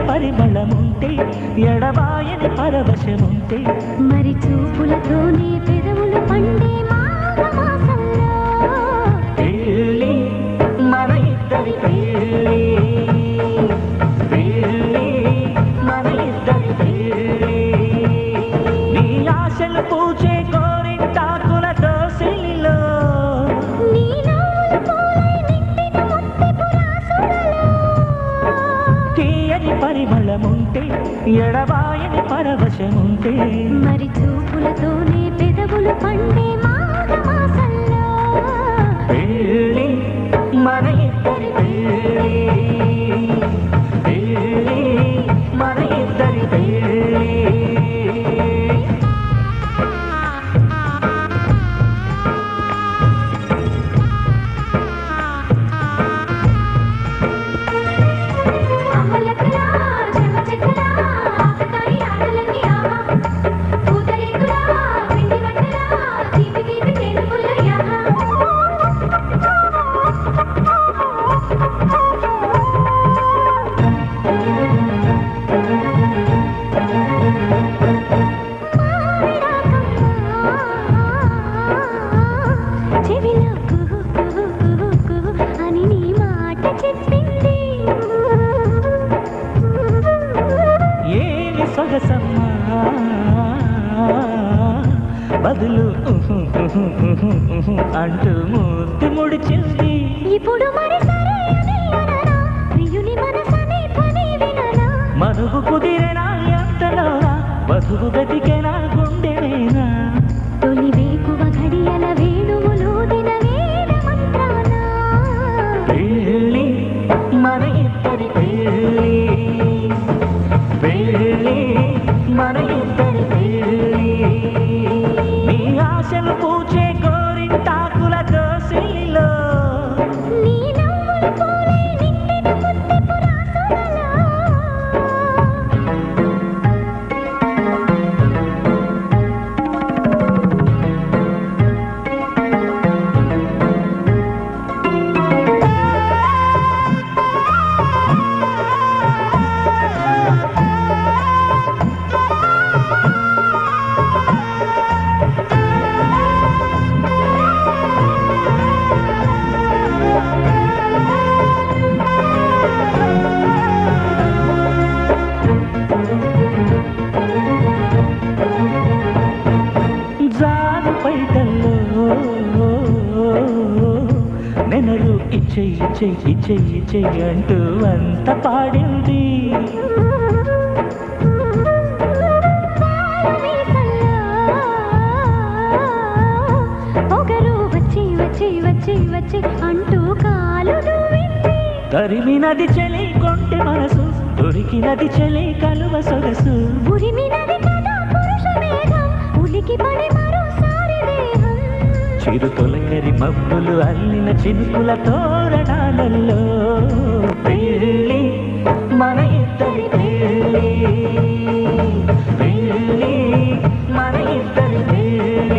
పరిమళముంటే ఎడబాయని పరవశముంటే మరి చూపులతోనే పెదవులు పండే మాఘమాసంలో పెళ్ళి మన ఇద్దరి పెళ్ళి పెళ్ళి మన ఇద్దరి పెళ్ళి నీ ఆశలు పూచే గోరింటాకుల దోసిలిలో నీ నవ్వుల పూలై నిండిన ముత్తెపు రాసులలో తీయని పరిమళముంటే ఎడబాయని పరవశముంటే మరి చూపులతోనే పెదవులు పండే మాఘమాసంలో పెళ్ళి మన ఇద్దరి పెళ్ళి పెళ్ళి మన ఇద్దరి పెళ్ళి బదులు అంటూ మూర్తి ముడిచింది ఇప్పుడు మరి ప్రియుని మనసనే పని వినరా మనువు కుదిరేనా ఎంతలోనా వధువు గతికేనా గుండెనేనా తొలి వేకువ ఘడియల వేణువులు దిన వేద మంత్రాన పెళ్ళి మన ఇద్దరి పెళ్ళి పెళ్ళి మన ఇద్దరి పెళ్ళి నీ ఆశలు పూచే గోరింటాకుల దోసిలిలో నీ నవ్వుల పూలై నిండిన ముత్తెపు రాసులలో నెనరు ఇచ్చేయి అంటూ అంత పాడింది ఒకరు వచ్చి వచ్చి వచ్చి వచ్చి అంటూ కాలు దువ్వింది తరిమినది చలి కొంటె మనసు దొరికినది చలి కలువ సొగసు ఉరిమినది కదా పురుష మేఘం ఉలికి పడి మరోసారి దేహం చిరు తొలకరి మబ్బులు అల్లిన చినుకుల తోరణాలలో పెళ్ళి మన ఇద్దరి పెళ్ళి పెళ్ళి మన ఇద్దరి పెళ్ళి